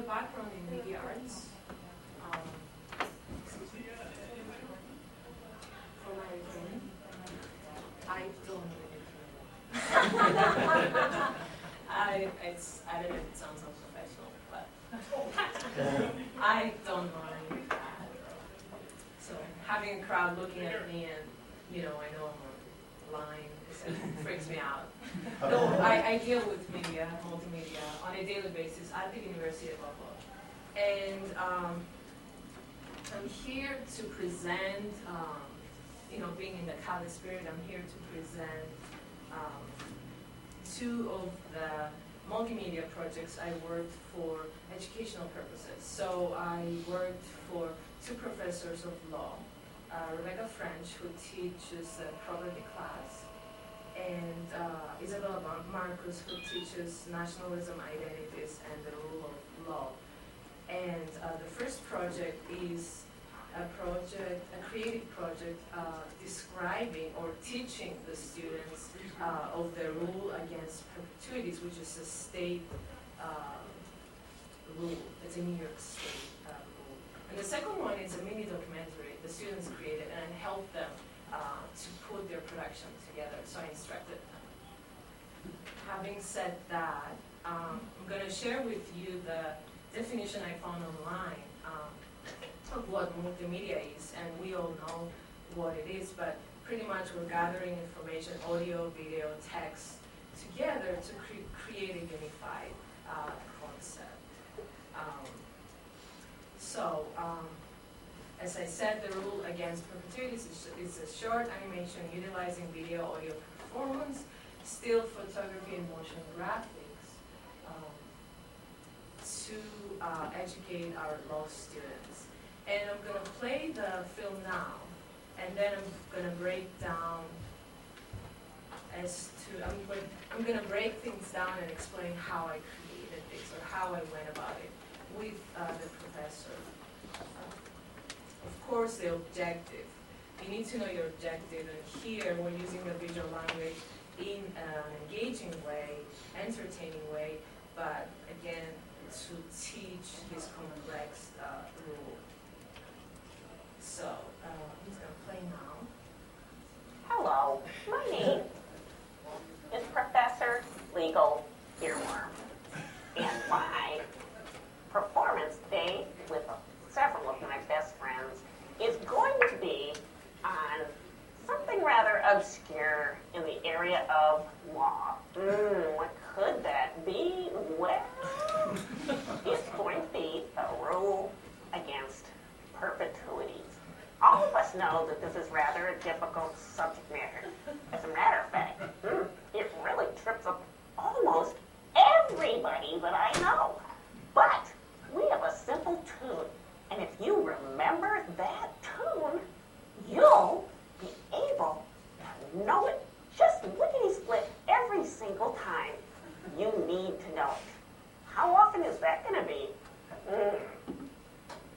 background in media arts. For my opinion, I don't really care. I don't know if it sounds unprofessional, but I don't mind that. So having a crowd looking at me and, I know I'm online, it freaks me out. No, I deal with media, multimedia, on a daily basis at the University of Buffalo. And I'm here to present, being in the Cali spirit, I'm here to present two of the multimedia projects I worked for educational purposes. So I worked for two professors of law, Rebecca French, who teaches a property class, and Isabella Marcus, who teaches nationalism, identities, and the rule of law. And the first project is a creative project describing or teaching the students of the rule against perpetuities, which is a state rule. It's a New York State rule. And the second one is a mini documentary the students created, and I helped them to put their production together, so I instructed them. Having said that, I'm going to share with you the definition I found online of what multimedia is, and we all know what it is, but pretty much we're gathering information, audio, video, text, together to create a unified concept. As I said, the rule against perpetuities is a short animation utilizing video, audio performance, still photography, and motion graphics to educate our law students. And I'm going to play the film now, and then I'm going to break down I'm going to break things down and explain how I created this or how I went about it with the professor. Of course, the objective. You need to know your objective, and here we're using the visual language in an engaging way, entertaining way, but again, to teach this complex rule. So, I'm just going to play now. Hello, my name is Professor Legal Earworm, and my performance today with several of my best friends is going to be on something rather obscure in the area of law. What could that be? Well, it's going to be a rule against perpetuities. All of us know that this is rather a difficult subject matter. As a matter of fact, it really trips up almost everybody that I know. But we have a simple tune, and if you remember that tune, you'll be able to know it just lickety-split every single time you need to know it. How often is that going to be?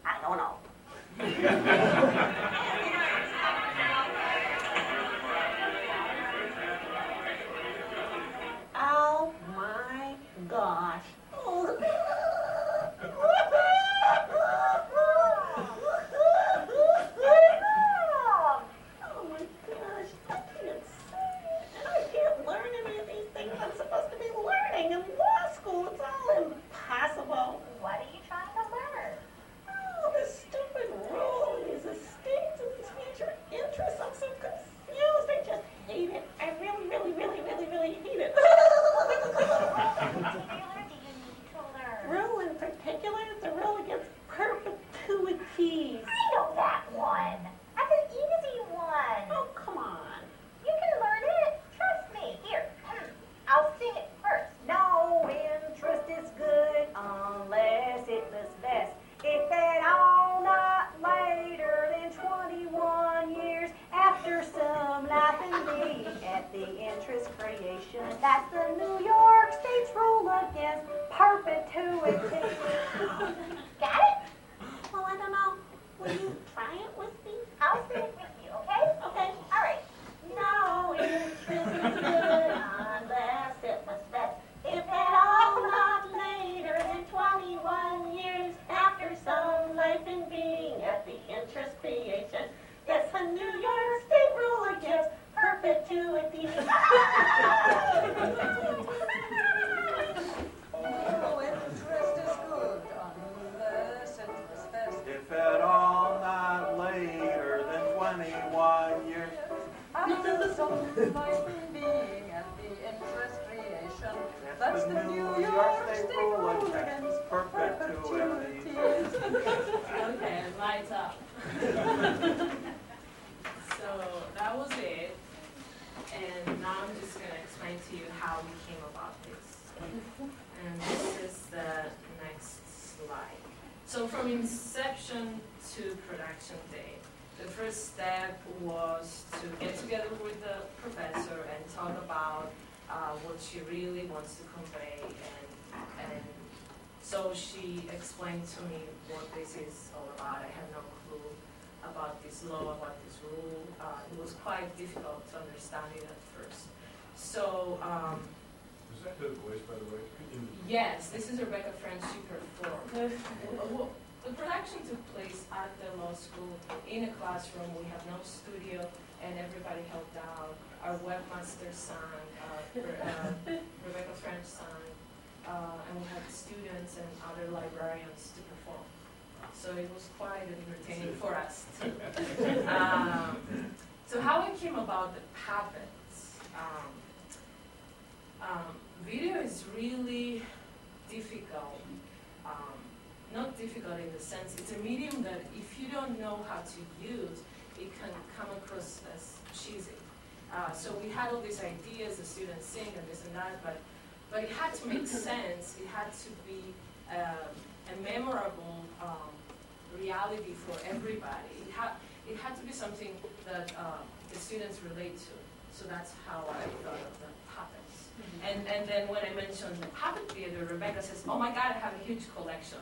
I don't know. Oh my gosh. Oh my gosh, I can't say it. And I can't learn any of these things I'm supposed to be learning in law school. It's all impossible. What are you trying to learn? Oh, this stupid rule is a state to teacher interest. I'm so confused. I just hate it. I really, really, really, really, really hate it. What particular do you need to learn? rule against perpetuities. Okay, lights up. So that was it. And now I'm just going to explain to you how we came about this. And this is the next slide. So from inception to production day, the first step was to get together with the professor and talk about what she really wants to convey. And so she explained to me what this is all about. I had no clue about this law, about this rule. It was quite difficult to understand it at first. So, was that her voice, by the way? yes, this is Rebecca French. She performed. The production took place at the law school in a classroom. We have no studio, and everybody helped out. Our webmaster sang, Rebecca French sang, and we had students and other librarians to perform. So it was quite entertaining for us too. So how it came about the puppets. Video is really difficult. Not difficult in the sense, it's a medium that if you don't know how to use, it can come across as cheesy. So we had all these ideas, the students sing and this and that, but it had to make sense. It had to be a memorable reality for everybody. It had to be something that the students relate to. So that's how I thought of the puppets. And then when I mentioned the puppet theater, Rebecca says, "Oh my God, I have a huge collection."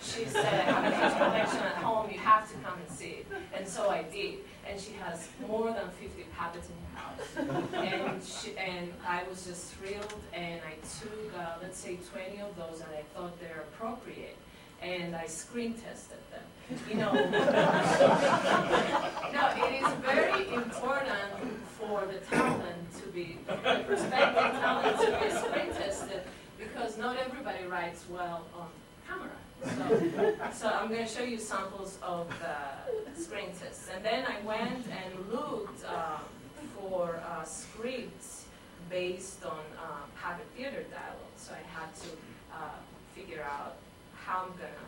She said, "I have a huge collection at home, you have to come and see it." And so I did. And she has more than 50 puppets in her house. And I was just thrilled, and I took, let's say, 20 of those, and I thought they're appropriate. And I screen tested them. You know, no, it is very important for the talent to be, the prospective talent to be screen tested, because not everybody writes well on camera. So I'm going to show you samples of the screen tests. And then I went and looked for scripts based on puppet theater dialogue. So I had to figure out how I'm going to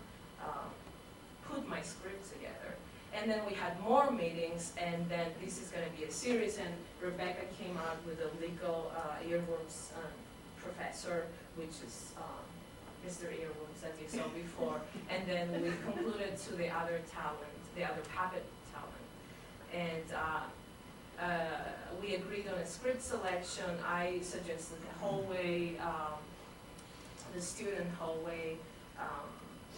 put my script together. And then we had more meetings, and then this is going to be a series, and Rebecca came out with a legal earworms professor, which is Mr. Earworms that you saw before. And then we concluded to the other talent, the other puppet talent. And we agreed on a script selection. I suggested the hallway, the student hallway,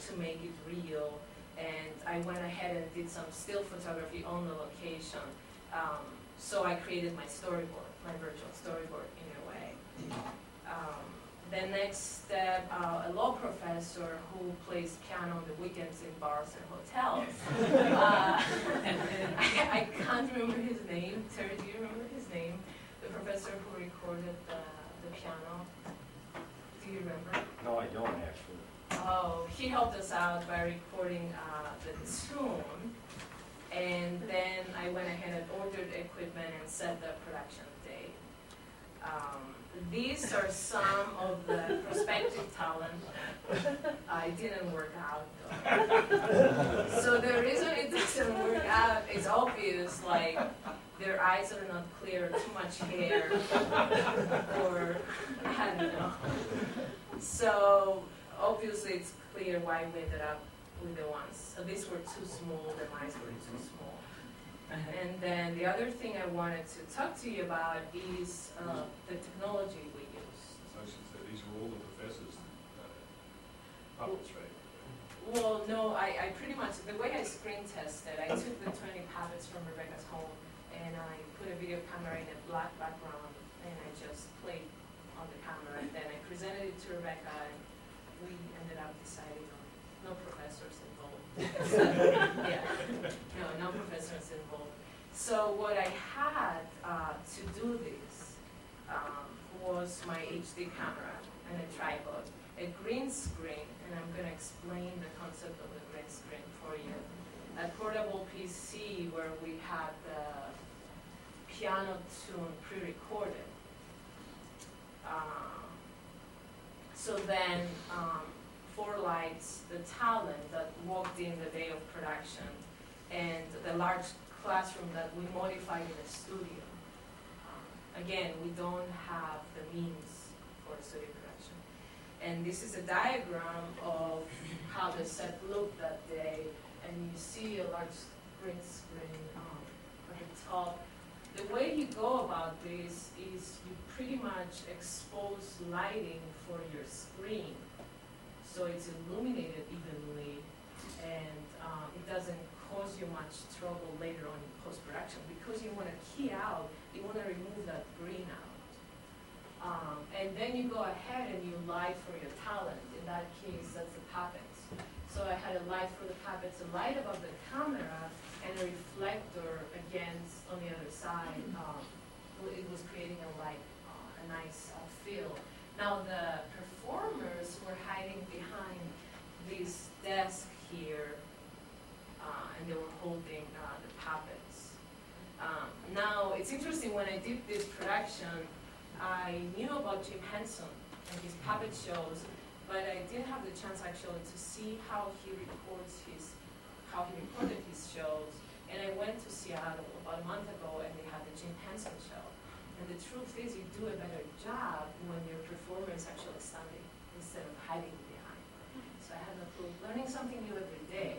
to make it real. And I went ahead and did some still photography on the location. So I created my storyboard, my virtual storyboard in a way. The next step, a law professor who plays piano on the weekends in bars and hotels. I can't remember his name. Terry, do you remember his name? The professor who recorded the piano. Do you remember? No, I don't actually. Oh, he helped us out by recording the tune, and then I went ahead and ordered equipment and set the production date. These are some of the prospective talent. It didn't work out though. So the reason it doesn't work out is obvious, like their eyes are not clear, too much hair, or I don't know. So obviously it's clear why we ended up with the ones. So these were too small, the mice were too small. And then the other thing I wanted to talk to you about is the technology we use. So I should say these are all the professors' puppets, right? Well, no, I pretty much, the way I screen tested, I took the 20 puppets from Rebecca's home, and I put a video camera in a black background, and I just played on the camera, and then I presented it to Rebecca, and we ended up deciding on no professors involved. Yeah, no professors involved. So what I had to do this was my HD camera and a tripod, a green screen, and I'm going to explain the concept of a green screen for you. A portable PC where we had the piano tune pre-recorded. So then, four lights, the talent that walked in the day of production, and the large classroom that we modified in the studio. Again, we don't have the means for studio production. And this is a diagram of how the set looked that day, and you see a large green screen at the top. The way you go about this is you pretty much expose lighting for your screen, so it's illuminated evenly, and it doesn't cause you much trouble later on in post-production, because you want to key out, you want to remove that green out. And then you go ahead and you light for your talent. In that case, that's the puppets. So I had a light for the puppets, a light above the camera, and a reflector against on the other side. It was creating a nice feel. Now the performers were hiding behind this desk here, and they were holding the puppets. Now it's interesting, when I did this production, I knew about Jim Henson and his puppet shows, but I didn't have the chance actually to see how he recorded his shows. And I went to Seattle about a month ago, and they had the Jim Henson show. And the truth is, you do a better job when your performer is actually standing instead of hiding behind. So I had no clue, learning something new every day.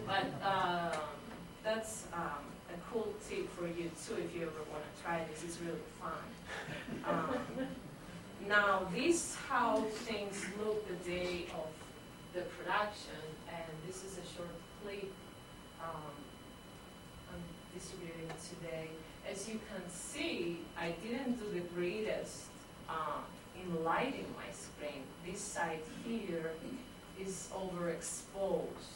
But that's a cool tip for you too, if you ever want to try this. It's really fun. Now, this is how things look the day of the production, and this is a short clip I'm distributing today. As you can see, I didn't do the greatest in lighting my screen. This side here is overexposed,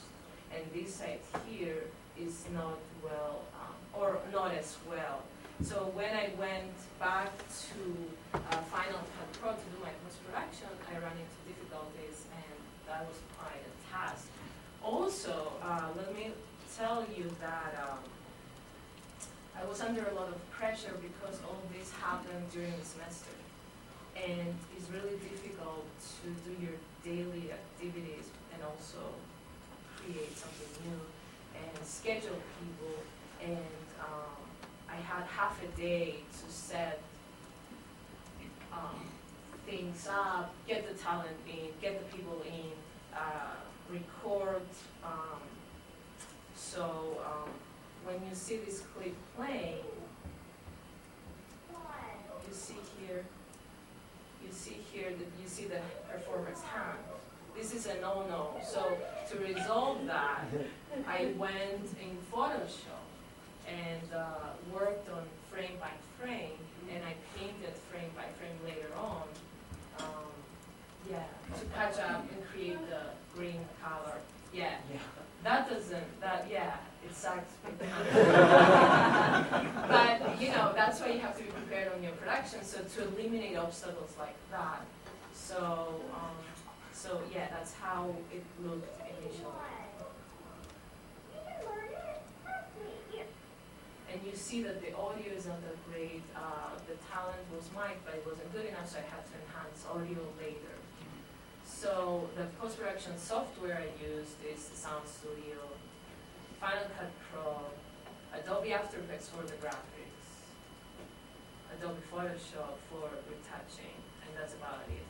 and this side here is not well, or not as well. So when I went back to Final Cut Pro to do my post-production, I ran into difficulties, and that was quite a task. Also, let me tell you that I was under a lot of pressure because all this happened during the semester. And it's really difficult to do your daily activities and also create something new and schedule people. And I had half a day to set things up, get the talent in, get the people in, record. When you see this clip playing, you see the performer's hand. This is a no-no. So to resolve that, I went in Photoshop and worked on frame by frame, and I painted frame by frame later on, to catch up and create the green color. It sucks. But that's why you have to be prepared on your production, so to eliminate obstacles like that. So that's how it looked initially. And you see that the audio is not that great. The talent was mic'd, but it wasn't good enough, so I had to enhance audio later. So the post-production software I used is the Sound Studio, Final Cut Pro, Adobe After Effects for the graphics, Adobe Photoshop for retouching, and that's about it.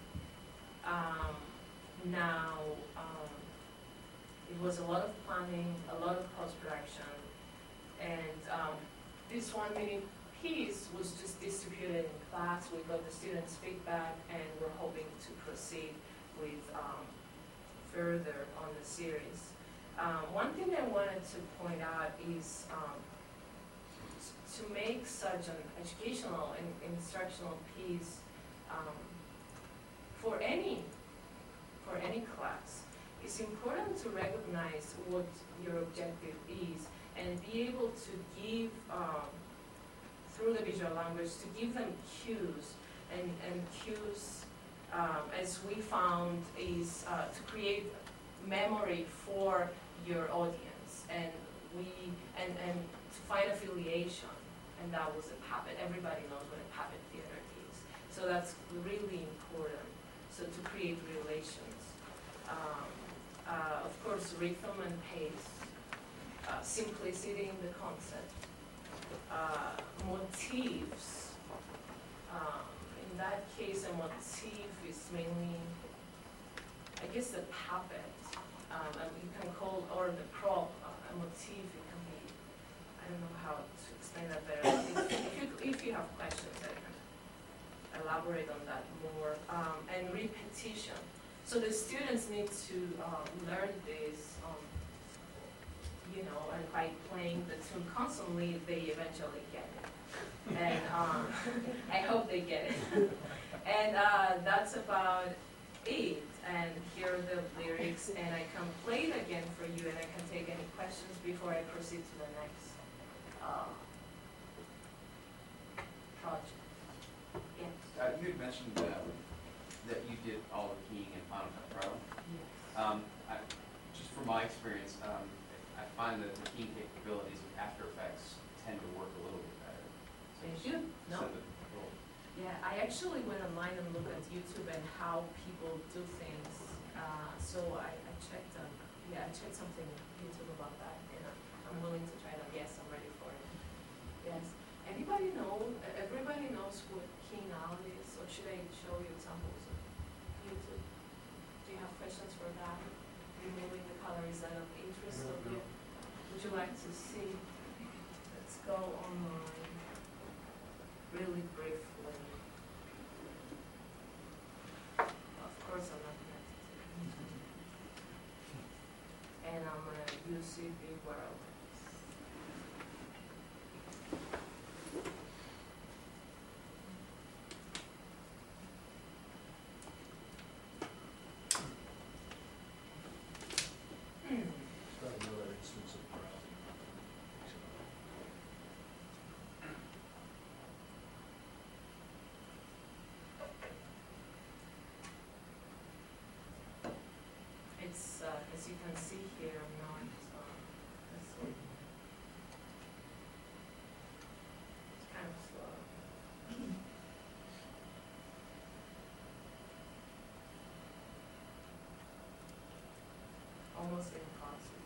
It was a lot of planning, a lot of post-production, and this 1 minute piece was just distributed in class. We got the students' feedback, and we're hoping to proceed with further on the series. One thing I wanted to point out is to make such an educational and instructional piece for any class, it's important to recognize what your objective is and be able to give, through the visual language, to give them cues, and cues, as we found, is to create memory for your audience, and to find affiliation, and that was a puppet. Everybody knows what a puppet theater is, so that's really important. so to create relations. Of course, rhythm and pace, simplicity in the concept, motifs. In that case, a motif is mainly, I guess, the puppet. And you can call, or the prop, a motif. It can be, I don't know how to explain that better. If you have questions, I can elaborate on that more. And repetition. So the students need to learn this, you know, and by playing the tune constantly, they eventually get it. And I hope they get it. And that's about it. And here are the lyrics, and I can play it again for you, and I can take any questions before I proceed to the next project. Yeah. You had mentioned that you did all the keying in Final Cut Pro. Yes. Just from my experience, I find that the keying capabilities of After Effects tend to work a little bit better. They should. No. Yeah, I actually went online and looked at YouTube and how people do things. So I checked I checked something on YouTube about that, and I'm willing to try that. Yes, I'm ready for it. Yes. Everybody knows what keying out is, or should I show you examples of YouTube? Do you have questions for that? Removing the color, is that of interest of you? Would you like to see? Let's go online really briefly. Of course I'm not going to. And I'm going to use UCB World. Try another instance of browsing. It's, as you can see here, I'm not, let's see. It's kind of slow. Almost impossible.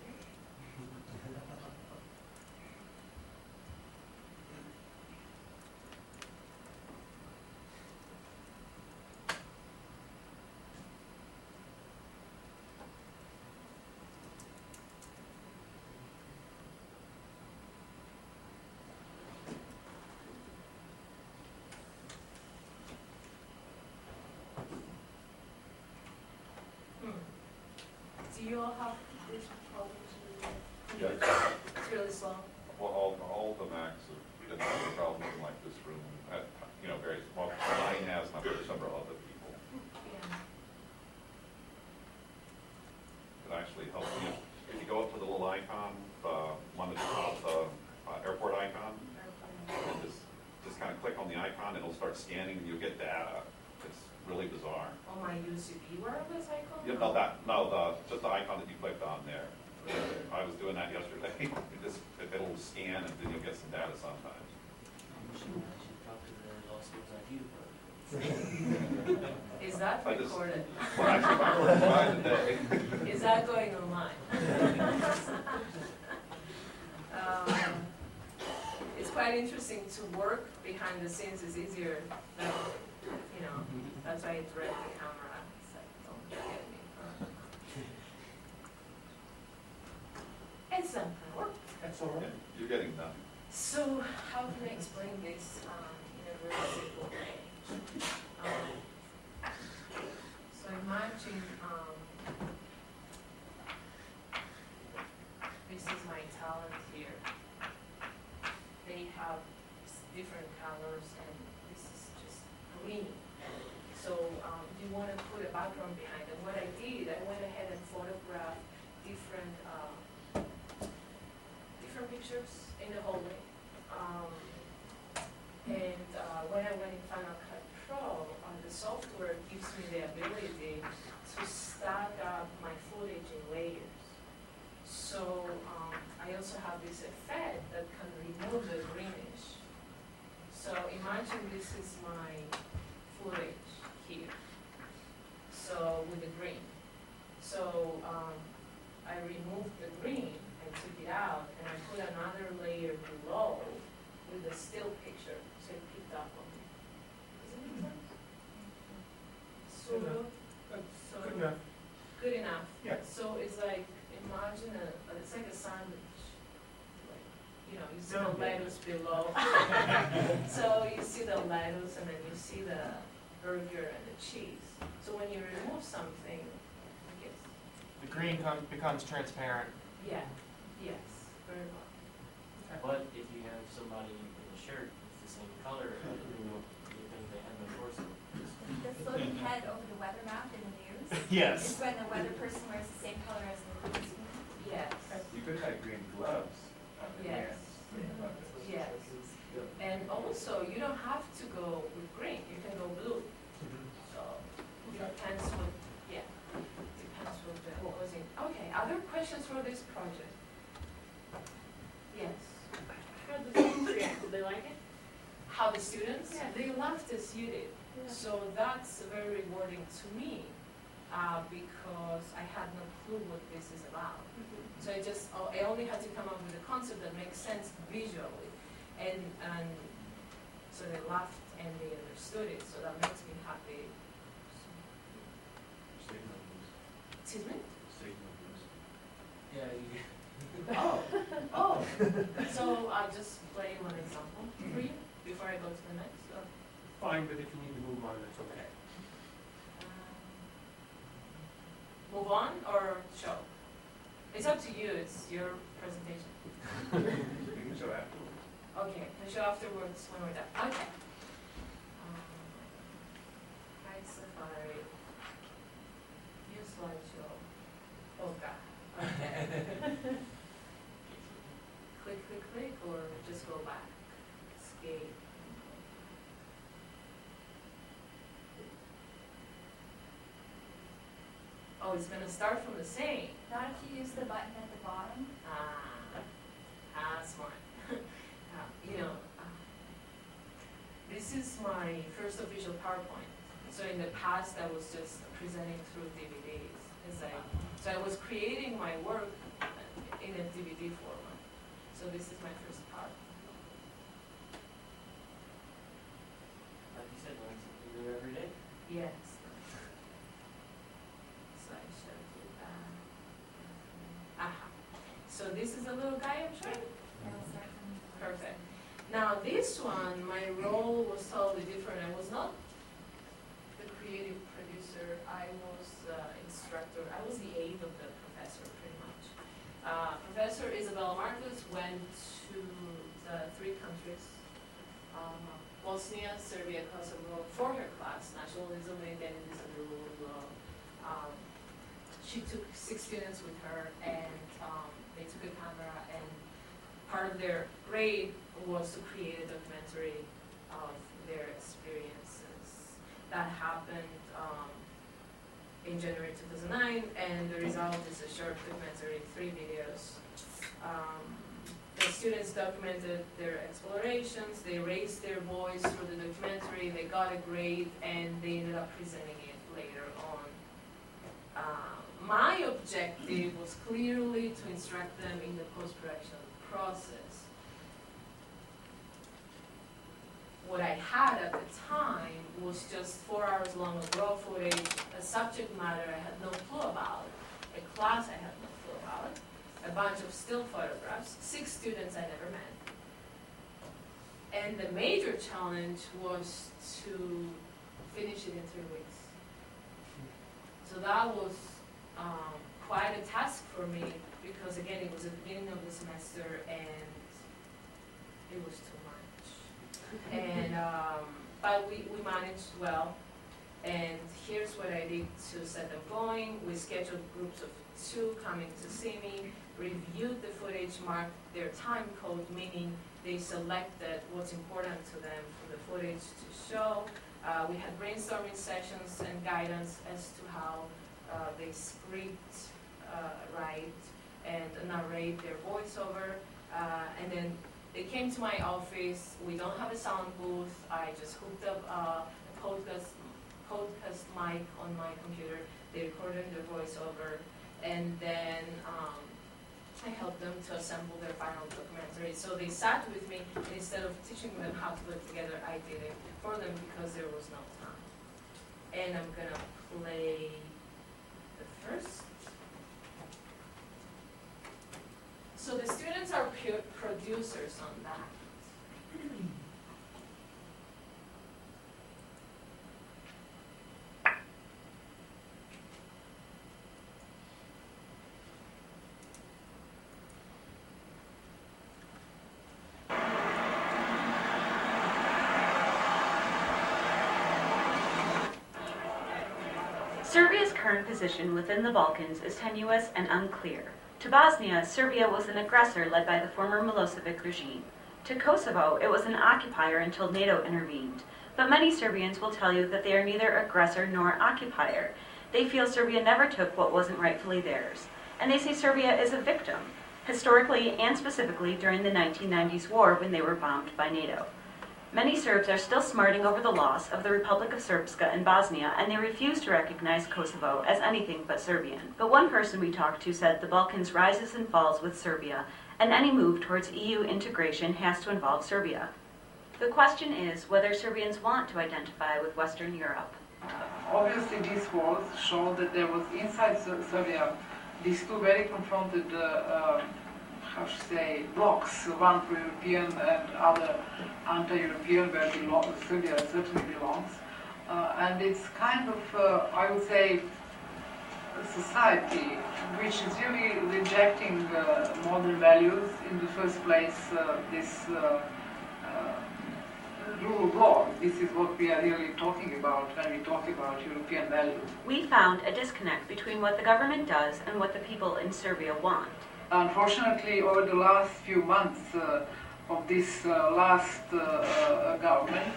Do you all have these problems with Yes. It's really slow. Well, all the Macs have been having problems in like this room, at, you know, various, well, mine has, not for several other people. Yeah. It actually helps you, if you go up to the little icon, the one at the top, the airport icon, and just kind of click on the icon, it'll start scanning and you'll get data. It's really bizarre. Oh, my UCB wireless icon? Yeah, just the icon that you clicked on there. I was doing that yesterday. It'll scan and then you'll get some data sometimes. Is that I just- recorded? Well, actually, I'm working by today. Is that going online? It's quite interesting to work behind the scenes. Is easier than, you know, that's why I direct the camera. So don't forget me. It's not gonna work. That's all right. You're getting done. So how can I explain this in a very simple way? So imagine this is my talent here. They have different colors, and this is just green. So you want to put a background behind it. What I did, I went ahead and photographed different pictures in the hallway. And when I went in Final Cut Pro, the software gives me the ability to stack up my footage in layers. So I also have this effect that can remove the greenish. So imagine this is my footage here. removed the green, I took it out, and I put another layer below with a still picture, so it picked up on me. Does it make sense? Sort of. So Good enough. good enough. Yeah. So it's like, imagine it's like a sandwich. Like, you know, you see No, the yeah. lettuce below. So you see the lettuce and then you see the burger and the cheese. So when you remove something, I guess, The green becomes transparent. yeah, yes, very well. But if you have somebody in a shirt that's the same color, you think they have no torso. The floating head over the weather map in the news Yes. is when the weather person wears the same color as the news. Yes, You could have green gloves on the Yes. hands. yes. And also, you don't have to go with green, you can go blue. So, it depends what, yeah, depends what was in. Okay, other questions for this project? Yes. How did the students react? Did they like it? How the students? Yeah. They loved as you did. So that's very rewarding to me, because I had no clue what this is about. So I only had to come up with a concept that makes sense visually. And so they laughed and they understood it, so that makes me happy. Signal news. Excuse me? Signal news. Yeah, you, Oh, so I'll just play one example for you before I go to the next. Fine, but if you need to move on, that's okay. Move on or show? It's up to you, it's your presentation. You can show afterwards. Okay, I'll show afterwards when we're done. Okay. Hi, Safari. New slideshow. Oh, God. Okay. Click, or just go back. Escape. Oh, it's gonna start from the same. Not if you use the button at the bottom. Smart. This is my first official PowerPoint. So in the past, I was just presenting through DVDs. So I was creating my work in a DVD format. So this is my first PowerPoint. like you said, learn something new every day. Yes. So I showed you that. Aha. So this is a little guy I'm showing. It'll start from Perfect. Now this one, my role was totally different. I was not the creative producer. I was the instructor. I was the aide of the professor, pretty much. Professor Isabella Marcus went to the 3 countries, Bosnia, Serbia, Kosovo, for her class, nationalism, identities, and the rule of law. She took 6 students with her, and they took a camera, and part of their grade was to create a documentary of their experiences. That happened in January 2009, and the result is a short documentary, 3 videos. The students documented their explorations, they raised their voice through the documentary, they got a grade, and they ended up presenting it later on. My objective was clearly to instruct them in the post-production process. What I had at the time was just 4 hours long of raw footage, a subject matter I had no clue about, a class I had no clue about, a bunch of still photographs, 6 students I never met. And the major challenge was to finish it in 3 weeks. So that was quite a task for me, because again, it was the beginning of the semester and it was too much. And but we managed well, and here's what I did to set them going. We scheduled groups of 2 coming to see me, reviewed the footage, marked their time code, meaning they selected what's important to them from the footage to show. We had brainstorming sessions and guidance as to how they script, write, and narrate their voiceover, and then they came to my office. We don't have a sound booth. I just hooked up a podcast mic on my computer. They recorded their voiceover, and then I helped them to assemble their final documentary. So they sat with me, and instead of teaching them how to put it together, I did it for them because there was no time. And I'm gonna play the first. So the students are producers on that. Serbia's current position within the Balkans is tenuous and unclear. To Bosnia, Serbia was an aggressor led by the former Milosevic regime. To Kosovo, it was an occupier until NATO intervened. But many Serbians will tell you that they are neither aggressor nor occupier. They feel Serbia never took what wasn't rightfully theirs. And they say Serbia is a victim, historically and specifically during the 1990s war when they were bombed by NATO. Many Serbs are still smarting over the loss of the Republic of Srpska in Bosnia, and they refuse to recognize Kosovo as anything but Serbian. But one person we talked to said the Balkans rises and falls with Serbia, and any move towards EU integration has to involve Serbia. The question is whether Serbians want to identify with Western Europe. Obviously, these walls show that there was inside Serbia these two very confronted blocks, one pro-European and other anti-European, where Serbia certainly belongs. And it's kind of, I would say, a society which is really rejecting modern values. In the first place, this rule of law. This is what we are really talking about when we talk about European values. We found a disconnect between what the government does and what the people in Serbia want. Unfortunately, over the last few months of this last government,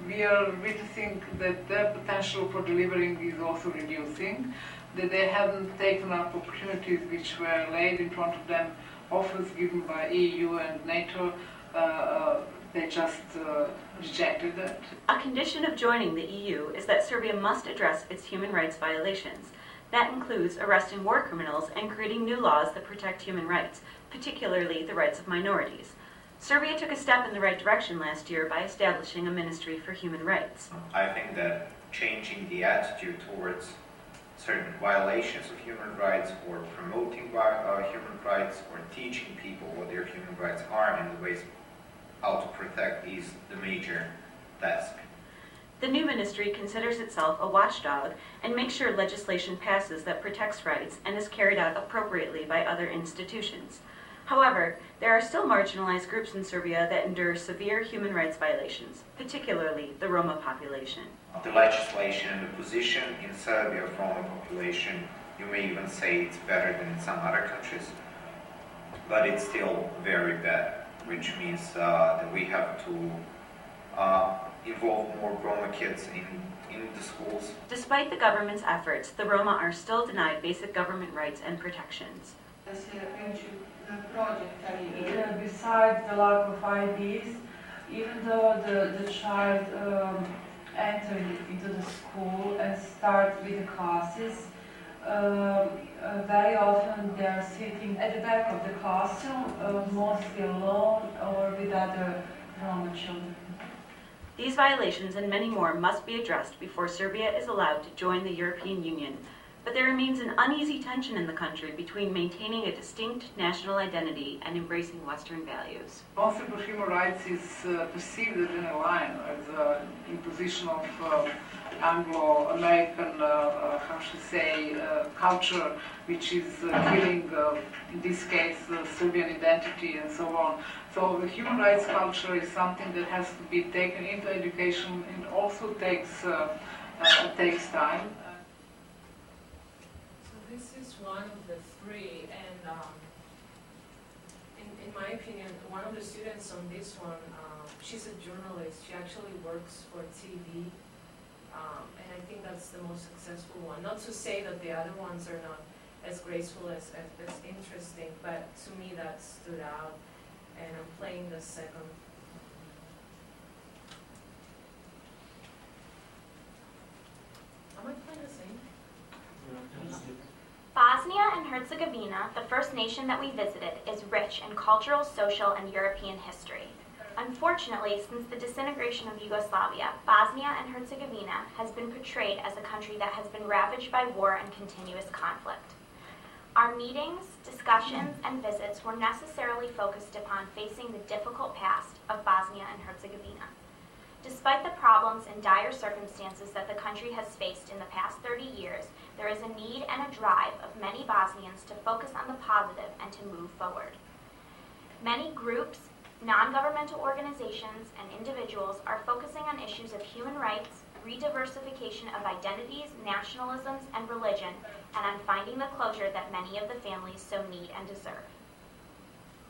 we are witnessing that their potential for delivering is also reducing, that they haven't taken up opportunities which were laid in front of them, offers given by EU and NATO. They just rejected it. A condition of joining the EU is that Serbia must address its human rights violations. That includes arresting war criminals and creating new laws that protect human rights, particularly the rights of minorities. Serbia took a step in the right direction last year by establishing a Ministry for Human Rights. I think that changing the attitude towards certain violations of human rights, or promoting human rights, or teaching people what their human rights are and the ways how to protect is the major task. The new ministry considers itself a watchdog and makes sure legislation passes that protects rights and is carried out appropriately by other institutions. However, there are still marginalized groups in Serbia that endure severe human rights violations, particularly the Roma population. The legislation and the position in Serbia of Roma population, you may even say it's better than in some other countries, but it's still very bad, which means that we have to involve more Roma kids in the schools. Despite the government's efforts, the Roma are still denied basic government rights and protections. Besides the lack of IDs, even though the child enters into the school and starts with the classes, very often they are sitting at the back of the classroom, mostly alone or with other Roma children. These violations and many more must be addressed before Serbia is allowed to join the European Union. But there remains an uneasy tension in the country between maintaining a distinct national identity and embracing Western values. Concept of human rights is perceived as an line, as an imposition of Anglo-American, culture, which is killing, in this case, Serbian identity and so on. So the human rights culture is something that has to be taken into education and also takes time. So this is one of the three, and in my opinion, one of the students on this one, she's a journalist. She actually works for TV, and I think that's the most successful one. Not to say that the other ones are not as graceful as interesting, but to me that stood out. And I'm playing the second. Am I playing the same? Herzegovina, the first nation that we visited, is rich in cultural, social, and European history. Unfortunately, since the disintegration of Yugoslavia, Bosnia and Herzegovina has been portrayed as a country that has been ravaged by war and continuous conflict. Our meetings, discussions, and visits were necessarily focused upon facing the difficult past of Bosnia and Herzegovina. Despite the problems and dire circumstances that the country has faced in the past 30 years, there is a need and a drive of many Bosnians to focus on the positive and to move forward. Many groups, non-governmental organizations, and individuals are focusing on issues of human rights, rediversification of identities, nationalisms, and religion, and on finding the closure that many of the families so need and deserve.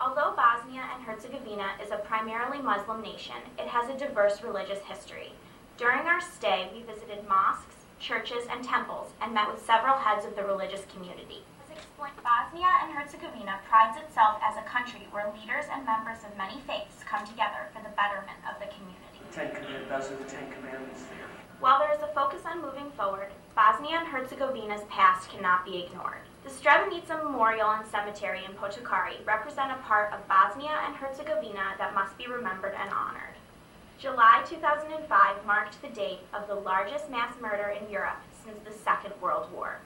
Although Bosnia and Herzegovina is a primarily Muslim nation, it has a diverse religious history. During our stay, we visited mosques, churches, and temples, and met with several heads of the religious community. As explained, Bosnia and Herzegovina prides itself as a country where leaders and members of many faiths come together for the betterment of the community. Those are the Ten Commandments there. While there is a focus on moving forward, Bosnia and Herzegovina's past cannot be ignored. The Srebrenica Memorial and Cemetery in Potokari represent a part of Bosnia and Herzegovina that must be remembered and honored. July 2005 marked the date of the largest mass murder in Europe since the Second World War.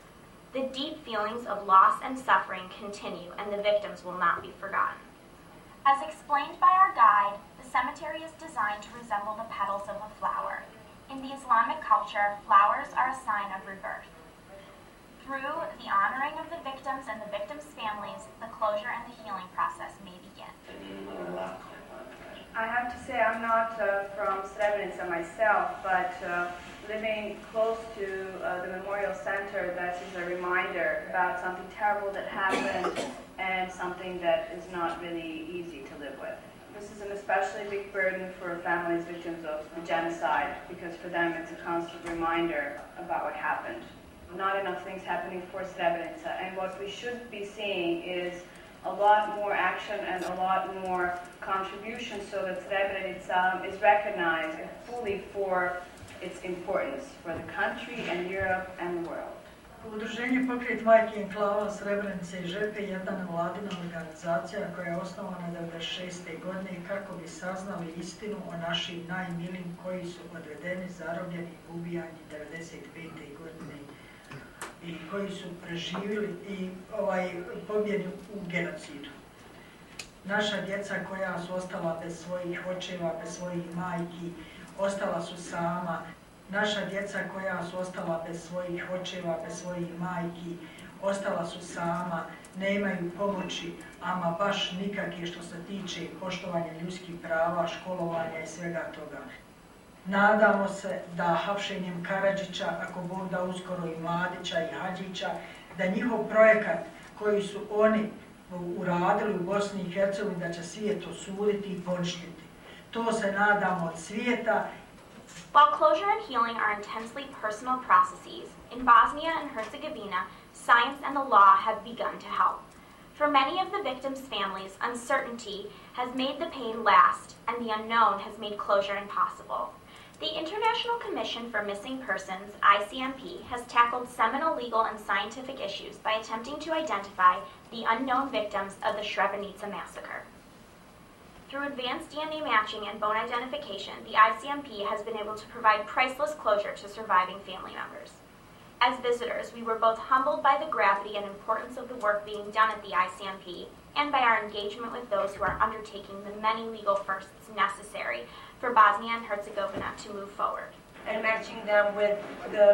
The deep feelings of loss and suffering continue, and the victims will not be forgotten. As explained by our guide, the cemetery is designed to resemble the petals of a flower. In the Islamic culture, flowers are a sign of rebirth. Through the honoring of the victims and the victims' families, the closure and the healing process may begin. I have to say I'm not from Srebrenica myself, but living close to the Memorial Center, that is a reminder about something terrible that happened and something that is not really easy to live with. This is an especially big burden for families victims of the genocide, because for them it's a constant reminder about what happened. Not enough things happening for Srebrenica, and what we should be seeing is a lot more action and a lot more contribution so that Srebrenica is recognized fully for its importance for the country and Europe and the world. Udruženje Pokret Majki Enklava Srebrenice i Žepe je jedna nevladina organizacija koja je osnovana 1996. godine kako bi saznali istinu o našim najmilijim koji su odvedeni, zarobljeni i ubijani 1995. godine i koji su preživjeli i pobjeni u genocidu. Naša djeca koja su ostala bez svojih očeva, bez svojih majki, ostala su sama. Naša djeca koja su ostala bez svojih očeva, bez svojih majki, ostala su sama, nemaju pomoći, ama baš nikakve što se tiče poštovanja ljudskih prava, školovanja i svega toga. Nadamo se da hapšenjem Karadžića, ako Bog da uskoro i Mladića i Hadžića, da njihov projekat koji su oni uradili u Bosni i Hercegovini, da će svijet osuditi i poništiti. To se nadamo od svijeta. While closure and healing are intensely personal processes, in Bosnia and Herzegovina, science and the law have begun to help. For many of the victims' families, uncertainty has made the pain last, and the unknown has made closure impossible. The International Commission for Missing Persons, ICMP, has tackled seminal legal and scientific issues by attempting to identify the unknown victims of the Srebrenica massacre. Through advanced DNA matching and bone identification, the ICMP has been able to provide priceless closure to surviving family members. As visitors, we were both humbled by the gravity and importance of the work being done at the ICMP and by our engagement with those who are undertaking the many legal firsts necessary for Bosnia and Herzegovina to move forward. And matching them with the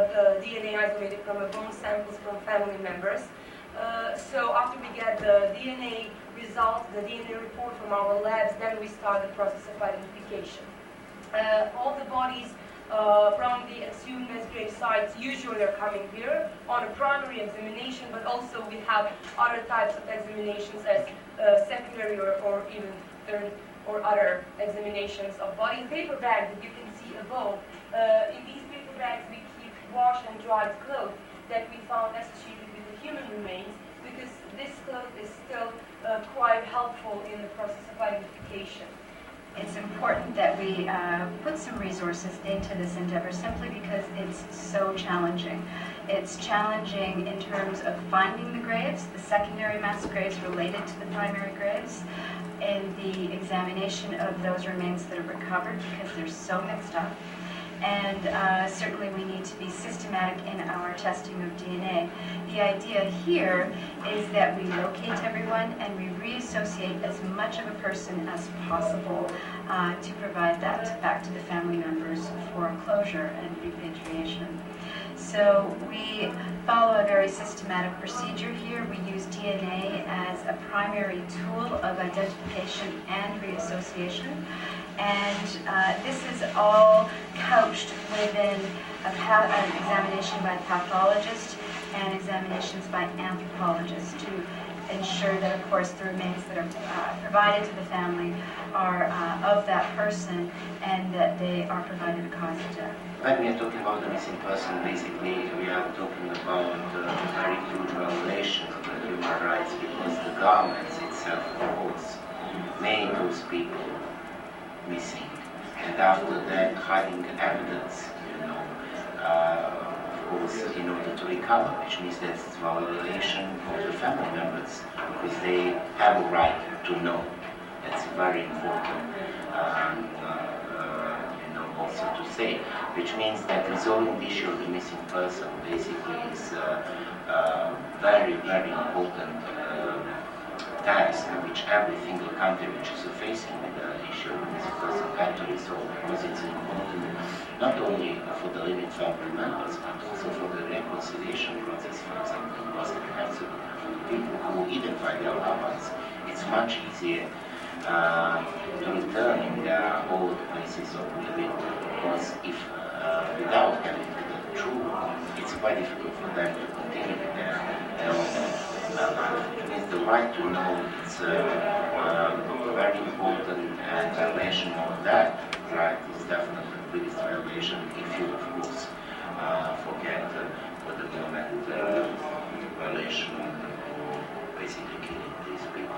DNA isolated from bone samples from family members. So after we get the DNA result, the DNA report from our labs, then we start the process of identification. All the bodies from the assumed mass grave sites usually are coming here on a primary examination, but also we have other types of examinations as secondary or even third or other examinations of body. Paper bags that you can see above. In these paper bags we keep washed and dried clothes that we found associated with the human remains, because this cloth is still quite helpful in the process of identification. It's important that we put some resources into this endeavor simply because it's so challenging. It's challenging in terms of finding the graves, the secondary mass graves related to the primary graves, and the examination of those remains that are recovered because they're so mixed up. And certainly we need to be systematic in our testing of DNA. The idea here is that we locate everyone and we reassociate as much of a person as possible to provide that back to the family members for closure and repatriation. So we follow a very systematic procedure here. We use DNA as a primary tool of identification and reassociation. And this is all couched within an examination by a pathologist and examinations by anthropologists to ensure that, of course, the remains that are provided to the family are of that person and that they are provided a cause of death. When we are talking about the missing person, basically we are talking about a very huge violation of the human rights because the government itself, of course, made those people missing, and after that hiding evidence, of course, in order to recover, which means that's violation of the family members, because they have a right to know. That's very important, also to say, which means that resolving the issue of the missing person basically is a very, very important task which every single country which is facing with the issue of missing person had to resolve, because it's important not only for the living family members but also for the reconciliation process, for example, in Bosnia and Herzegovina, for the people who identify their loved ones. It's much easier to return in their old places of living, because if without having the truth, it's quite difficult for them to continue with their life. Which means the right to know is very important, and violation of that right is definitely the biggest violation if you, of course, forget for the moment violation or basically killing these people.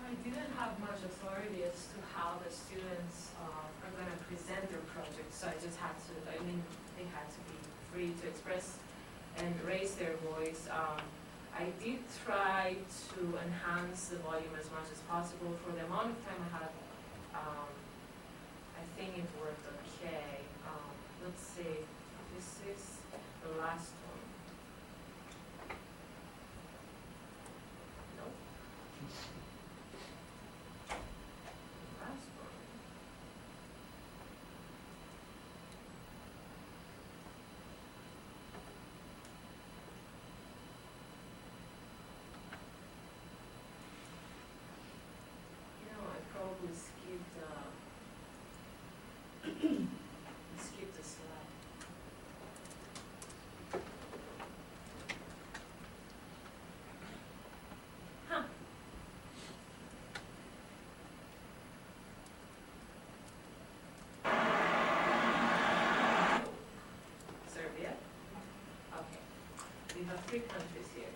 I didn't have much authority as to how the students are going to present their projects, so I just had to, they had to be free to express and raise their voice. I did try to enhance the volume as much as possible. For the amount of time I had, I think it worked okay. Let's see, this is the last one. Nope. Last one. I probably skipped skipped a slide. Huh. Serbia. Okay. We have 3 countries here.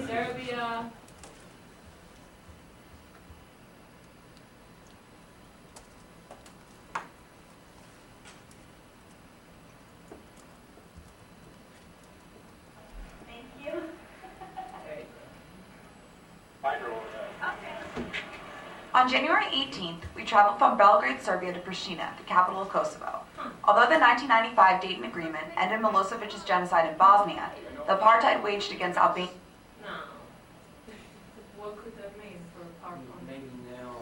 Serbia. On January 18th, we traveled from Belgrade, Serbia to Pristina, the capital of Kosovo. Although the 1995 Dayton Agreement ended Milosevic's genocide in Bosnia, the apartheid waged against Albania. No. What could that mean for PowerPoint? Maybe now,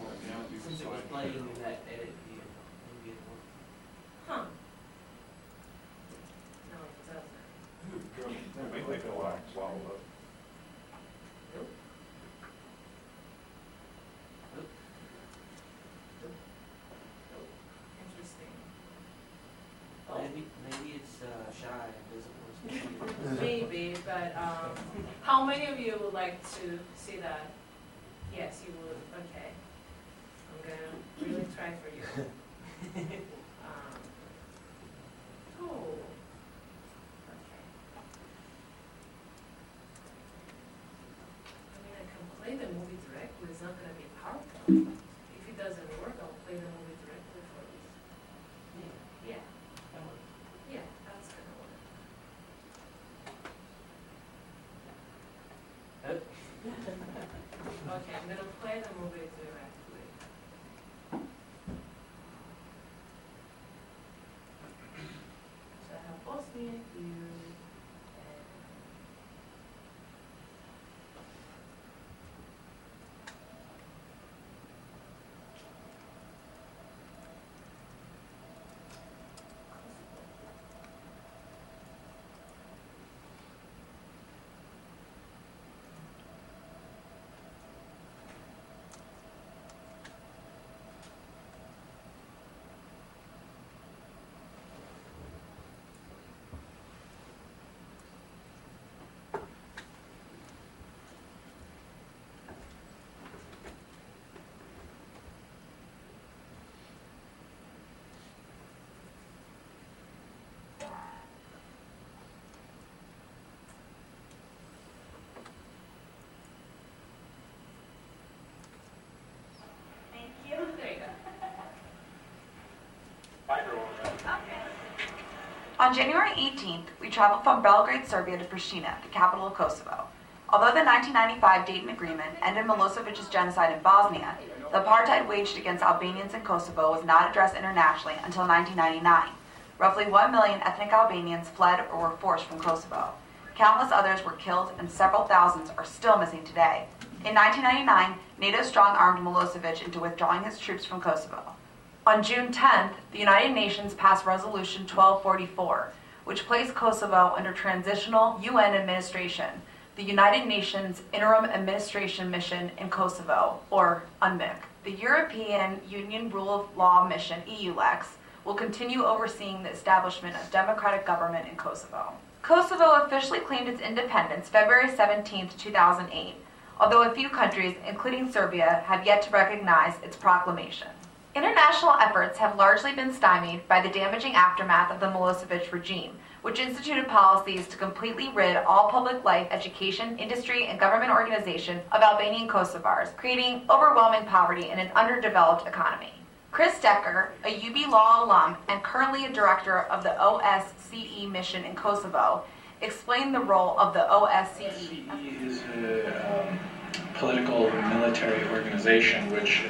since it was playing in that edit view, maybe it worked. Huh. No, it doesn't. Maybe they go out and swallow up. Nope. Interesting. Maybe it's shy and doesn't want to speak. Maybe, but how many of you would like to see that? Yes, you would. Okay. I'm gonna really try for you. Oh. Okay. I can play the movie directly. It's not gonna be PowerPoint. If it doesn't work, I'll play the movie directly for you. Yeah. That works. Yeah. Okay, I'm gonna play the movie directly. So I have Bosnia here. On January 18th, we traveled from Belgrade, Serbia to Pristina, the capital of Kosovo. Although the 1995 Dayton Agreement ended Milosevic's genocide in Bosnia, the apartheid waged against Albanians in Kosovo was not addressed internationally until 1999. Roughly 1 million ethnic Albanians fled or were forced from Kosovo. Countless others were killed and several thousands are still missing today. In 1999, NATO strong-armed Milosevic into withdrawing his troops from Kosovo. On June 10th, the United Nations passed Resolution 1244, which placed Kosovo under transitional UN administration, the United Nations Interim Administration Mission in Kosovo, or UNMIK. The European Union Rule of Law Mission, EULEX, will continue overseeing the establishment of democratic government in Kosovo. Kosovo officially claimed its independence February 17, 2008, although a few countries, including Serbia, have yet to recognize its proclamation. International efforts have largely been stymied by the damaging aftermath of the Milosevic regime, which instituted policies to completely rid all public life, education, industry, and government organization of Albanian Kosovars, creating overwhelming poverty in an underdeveloped economy. Chris Decker, a UB Law alum and currently a director of the OSCE mission in Kosovo, explained the role of the OSCE. OSCE is a political military organization which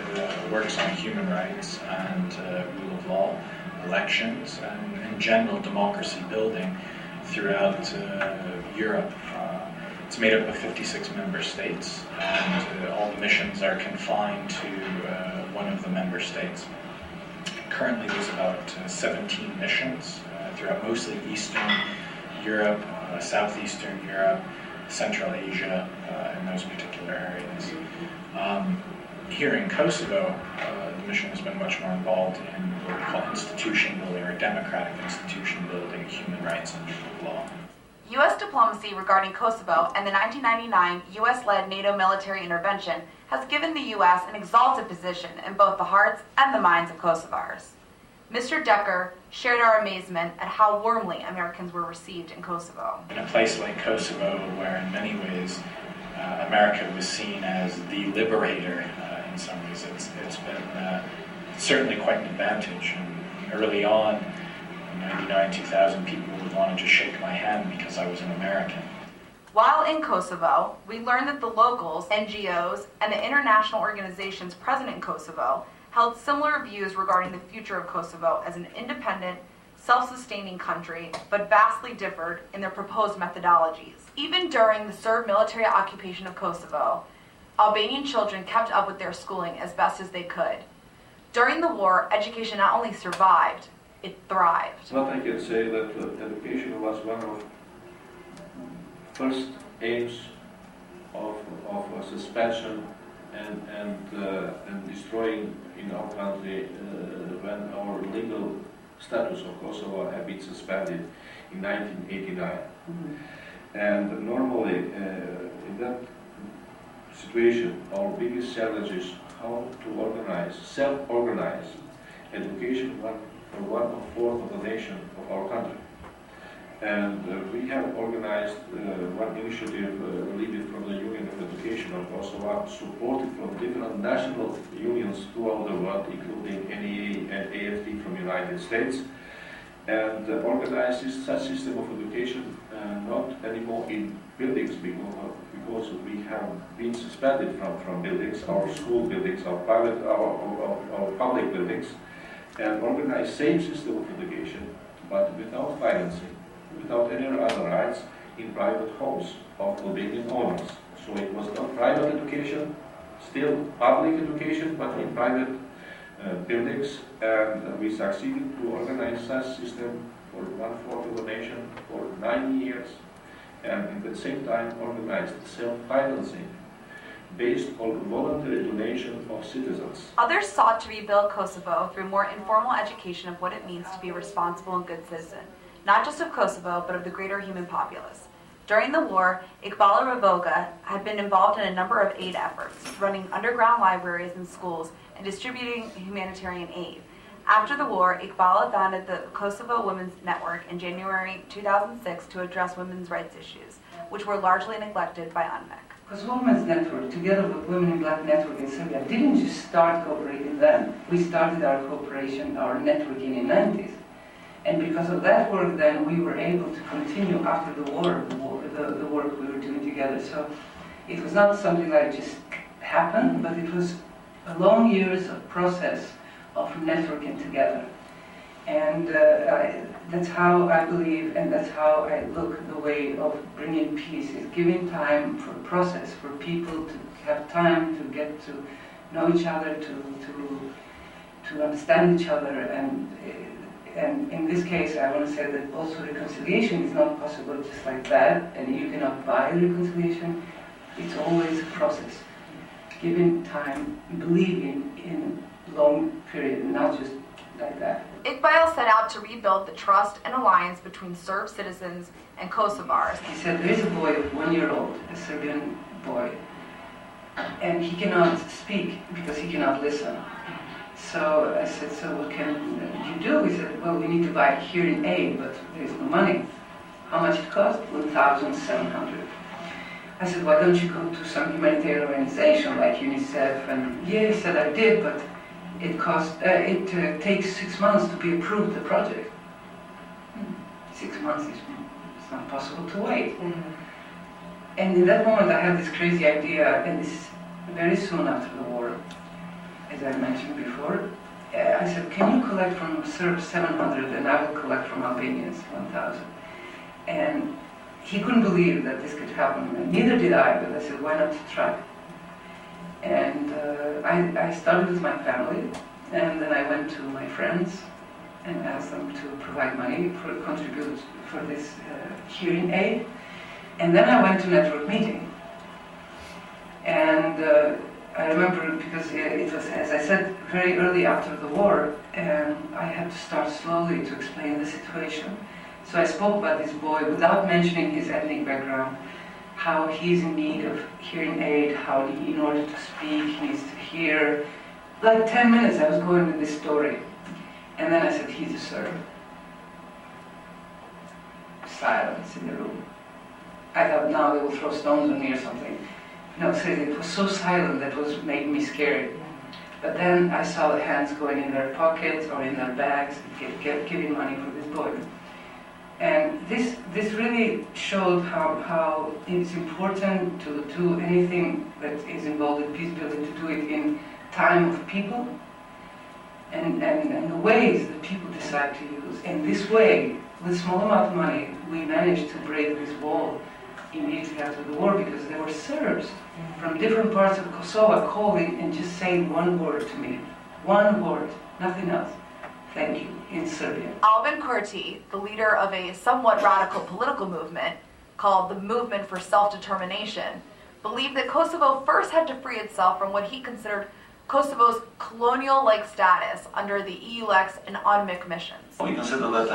works on human rights and rule of law, elections, and in general democracy building throughout Europe. It's made up of 56 member states, and all the missions are confined to one of the member states. Currently there's about 17 missions throughout mostly Eastern Europe, Southeastern Europe, Central Asia, in those particular areas. Here in Kosovo, the mission has been much more involved in what we call institution building or democratic institution building, human rights and rule of law. U.S. diplomacy regarding Kosovo and the 1999 U.S.-led NATO military intervention has given the U.S. an exalted position in both the hearts and the minds of Kosovars. Mr. Decker shared our amazement at how warmly Americans were received in Kosovo. In a place like Kosovo, where in many ways America was seen as the liberator in some ways, it's been certainly quite an advantage. And early on, in 99, 2000, people would want to just shake my hand because I was an American. While in Kosovo, we learned that the locals, NGOs, and the international organizations present in Kosovo held similar views regarding the future of Kosovo as an independent, self-sustaining country, but vastly differed in their proposed methodologies. Even during the Serb military occupation of Kosovo, Albanian children kept up with their schooling as best as they could. During the war, education not only survived, it thrived. What I can say that education was one of first aims of suspension and destroying in our country when our legal status of Kosovo had been suspended in 1989. And normally in that situation, our biggest challenge is how to organize, self-organize education for 1/4 of the nation of our country. And we have organized one initiative leading from the Union of Education of Kosovo, supported from different national unions throughout the world, including NEA and AFT from the United States, and organized such system of education not anymore in buildings because we have been suspended from buildings, our school buildings, our private, our public buildings, and organize same system of education, but without financing, without any other rights in private homes of Albanian owners. So it was not private education, still public education, but in private buildings, and we succeeded to organize such system for 1/4 of the nation for 9 years, and at the same time organized self-financing based on voluntary donation of citizens. Others sought to rebuild Kosovo through more informal education of what it means to be a responsible and good citizen, not just of Kosovo, but of the greater human populace. During the war, Iqbala Ravoga had been involved in a number of aid efforts, running underground libraries and schools and distributing humanitarian aid. After the war, Iqbala founded the Kosovo Women's Network in January 2006 to address women's rights issues, which were largely neglected by UNMEC. Kosovo Women's Network, together with Women in Black Network in Serbia, didn't just start cooperating then. We started our cooperation, our networking in the 90s. And because of that work, then we were able to continue after the war, the work we were doing together. So it was not something that just happened, but it was a long years of process of networking together. And that's how I believe, and that's how I look the way of bringing peace, is giving time for process, for people to have time to get to know each other, to understand each other, and in this case, I want to say that also reconciliation is not possible just like that, and you cannot buy reconciliation. It's always a process. Giving time, believing in long period, not just like that. Iqbal set out to rebuild the trust and alliance between Serb citizens and Kosovars. He said, there's a boy of 1 year old, a Serbian boy, and he cannot speak because he cannot listen. So I said, so what can you do? He said, well, we need to buy hearing aid, but there's no money. How much it cost? 1,700. I said, why don't you go to some humanitarian organization like UNICEF? And yeah, he said, I did, but it cost, it takes 6 months to be approved, the project. 6 months it's not possible to wait. And in that moment I had this crazy idea, and this very soon after the war, as I mentioned before, I said, can you collect from Serbs 700 and I will collect from Albanians 1,000? And he couldn't believe that this could happen, and neither did I, but I said, why not try? And I started with my family, and then I went to my friends and asked them to provide money for contribute for this hearing aid. And then I went to network meeting. And I remember, because it was, as I said, very early after the war, and I had to start slowly to explain the situation. So I spoke about this boy without mentioning his ethnic background, how he's in need of hearing aid, how he, in order to speak, he needs to hear. Like 10 minutes I was going with this story. And then I said, he's a Serb. Silence in the room. I thought, now they will throw stones on me or something. No, seriously, it was so silent that was making me scared. But then I saw the hands going in their pockets or in their bags, giving money for this boy. And this really showed how it's important to do anything that is involved in peace building, to do it in time of people and the ways that people decide to use. And this way, with small amount of money, we managed to break this wall immediately after the war, because there were Serbs from different parts of Kosovo calling and just saying one word to me. One word, nothing else. Thank you, in Serbian. Albin Kurti, the leader of a somewhat radical political movement called the Movement for Self-Determination, believed that Kosovo first had to free itself from what he considered Kosovo's colonial-like status under the EULEX and UNMIC missions. We consider that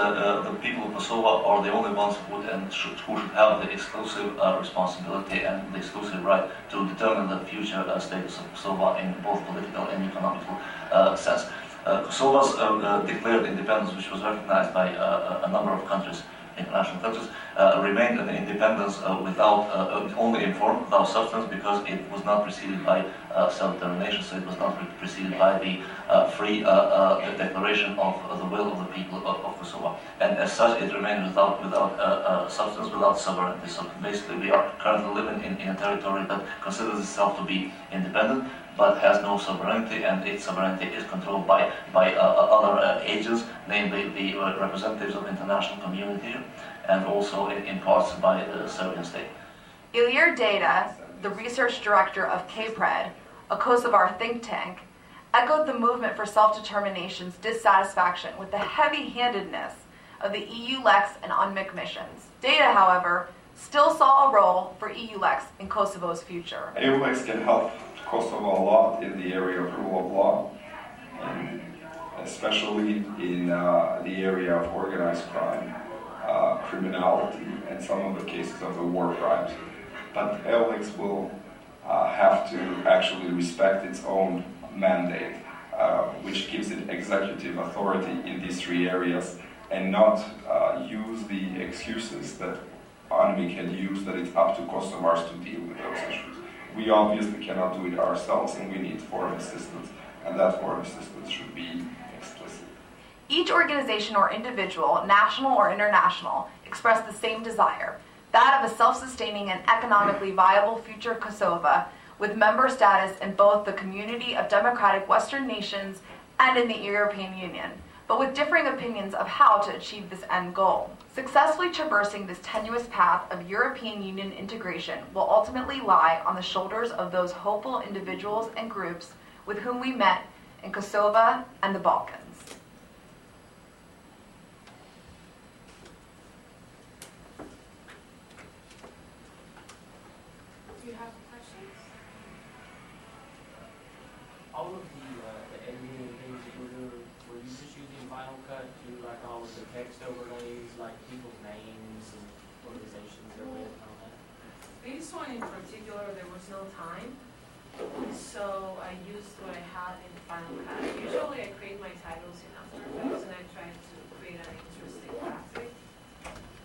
the people of Kosovo are the only ones who should have the exclusive responsibility and the exclusive right to determine the future status of Kosovo in both political and economical sense. Kosovo's declared independence, which was recognized by a number of countries, international countries, remained an independence without, only in form, without substance, because it was not preceded by self-determination, so it was not preceded by the free declaration of the will of the people of Kosovo. And as such, it remained without substance, without sovereignty. So basically, we are currently living in a territory that considers itself to be independent, but has no sovereignty, and its sovereignty is controlled by other agents, namely the representatives of the international community, and also in parts by the Serbian state. Ilir Data, the research director of KPRED, a Kosovar think tank, echoed the movement for self-determination's dissatisfaction with the heavy-handedness of the EU-LEX and UNMIC missions. Data, however, still saw a role for EU-LEX in Kosovo's future. EU-LEX can help Kosovo a lot in the area of rule of law, and especially in the area of organized crime, criminality, and some of the cases of the war crimes. But EU-LEX will have to actually respect its own mandate, which gives it executive authority in these three areas, and not use the excuses that UNMIC had used, that it's up to Kosovars to deal with those issues. We obviously cannot do it ourselves, and we need foreign assistance, and that foreign assistance should be explicit. Each organization or individual, national or international, expressed the same desire, that of a self-sustaining and economically viable future Kosovo, with member status in both the community of democratic Western nations and in the European Union, but with differing opinions of how to achieve this end goal. Successfully traversing this tenuous path of European Union integration will ultimately lie on the shoulders of those hopeful individuals and groups with whom we met in Kosovo and the Balkans. Do you have questions? All of the editing and things that you were doing, were you just using Final Cut to do like all of the text overlays, like people's names and organizations they're with and all that? This one in particular, there was no time, so I used what I had in Final Cut. Usually I create my titles in After Effects and I try to create an interesting graphic,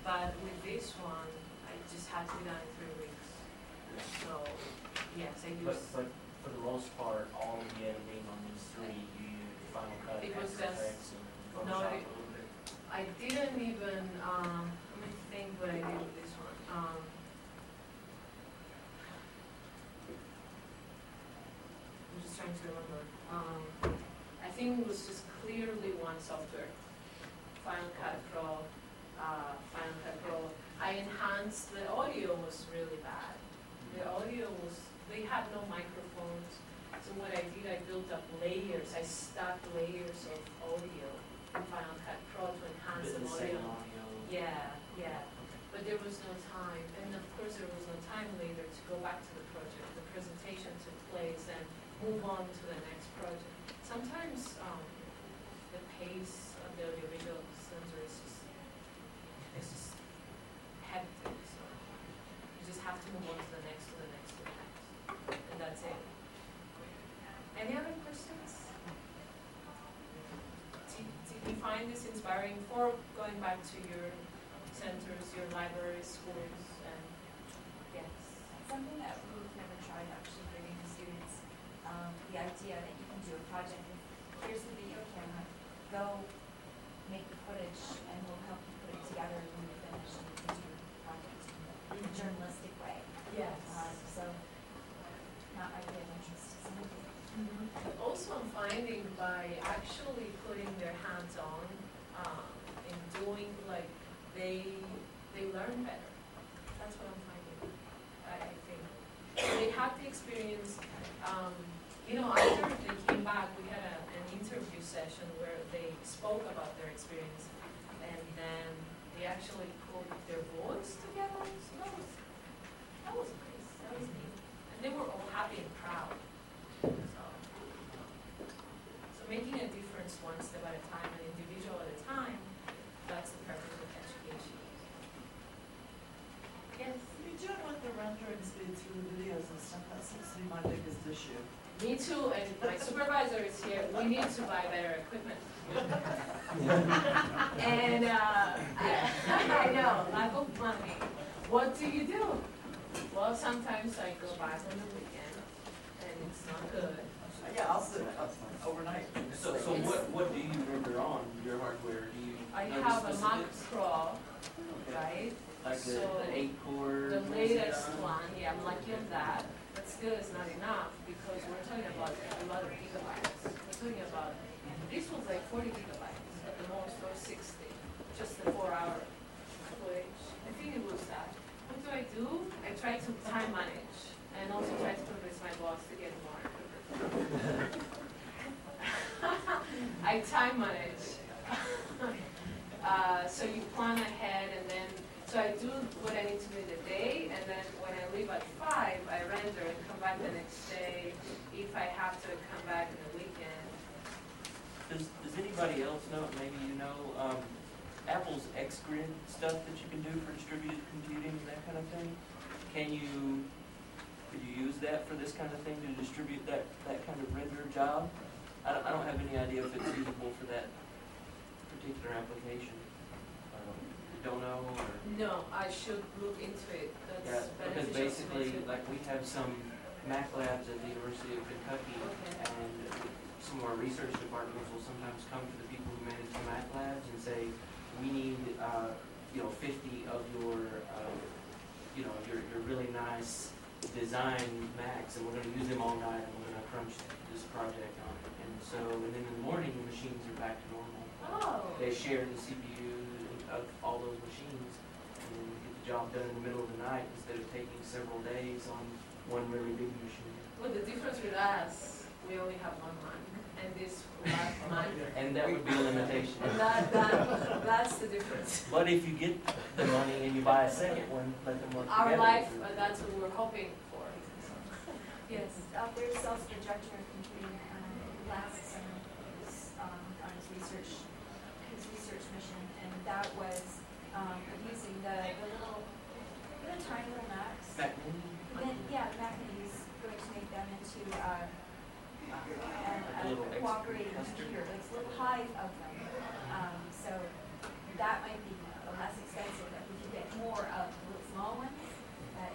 but with this one, I just had to be done in 3 weeks. So, yes, I used... But for the most part, all of the editing on these three, you used Final Cut, It was After just- Effects, and no, Photoshop a little bit? I didn't even, let me think what I did with this one. I'm just trying to remember. I think it was just clearly one software. Final Cut Pro, Final Cut Pro. I enhanced, the audio was really bad. The audio was, they had no microphones. So what I did, I built up layers. I stacked layers of audio in Final Cut Pro to enhance the audio. Yeah, yeah. But there was no time. And of course there was no time later to go back to the project. The presentation took place and move on to the next project. Sometimes the pace of the audiovisual center is just hectic. So you just have to move on to the next, to the next, to the next. And that's it. Any other questions? Did you find this inspiring for going back to your centers, your libraries, schools, and yes? Something that we've never tried actually bringing to students, the idea that you can do a project with, here's the video camera, go make the footage and we'll help you put it together when you finish and you can do your project in a journalistic way. Yes. So that might be of interest to some of you. Also, I'm finding by actually putting their hands on and doing, like, they learn better. That's what I'm finding. I think they had the experience. You know, after they came back, we had an interview session where they spoke about their experience, and then they actually put their voice together. So that was nice. That was neat, and they were all happy and proud. So making a difference one step at a time, an individual at a time, that's the purpose of education. Yes? You're doing what the renderings do through the videos and stuff. That seems to be my biggest issue. Me too, and my supervisor is here. We need to buy better equipment. And I know, lack of money. What do you do? Well, sometimes I go back on the weekend, and it's not good. Yeah, I'll sit overnight. So what do you render on your hardware? Do you I know the have a Mac specifics? Pro, right? Like the 8-core? The latest one, yeah, I'm lucky on that. But still, it's not enough because we're talking about a lot of gigabytes. We're talking about, this was like 40 gigabytes at the most, or 60, just the 4-hour footage. I think it was that. What do? I try to time manage and also try to convince my boss to get more. I time manage. So you plan ahead, and then, so I do what I need to do in the day, and then when I leave at 5, I render and come back the next day. If I have to come back in the weekend. Does anybody else know, maybe you know, Apple's Xgrid stuff that you can do for distributed computing and that kind of thing? Could you use that for this kind of thing, to distribute that kind of render job? I don't have any idea if it's usable for that particular application. Don't know, or? No, I should look into it. That's Because beneficial to me basically, too. like, we have some Mac labs at the University of Kentucky, and some of our research departments will sometimes come to the people who manage the Mac labs and say, we need, 50 of your, your really nice design Macs, and we're going to use them all night, and we're going to crunch this project on it. And so, and then in the morning, the machines are back to normal. Oh. They share the CPU of all those machines, and then you get the job done in the middle of the night instead of taking several days on one really big machine. Well, the difference with us, we only have one Mac, and this last Mac. And that would be a limitation. And that's the difference. But if you get the money and you buy a second one, let them work Our together. life, that's what we're hoping for. Yes, there's also the director of computing last summer was on his research mission, and that was using the little tiny little Macs. Mac Mini? Then, yeah, Mac Mini's going to make them into a cooperating computer. There's a little hive of them. So that might be less expensive if we could get more of the little small ones, that,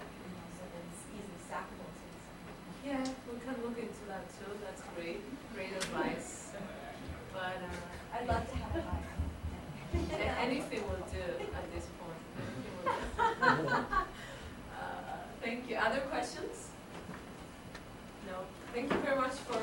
so that it's easily stackable. Yeah, we can look into that too. That's great. Great advice. But I'd love to have a hive. Anything will do at this point. Anything will do. Thank you. Other questions? No. Thank you very much for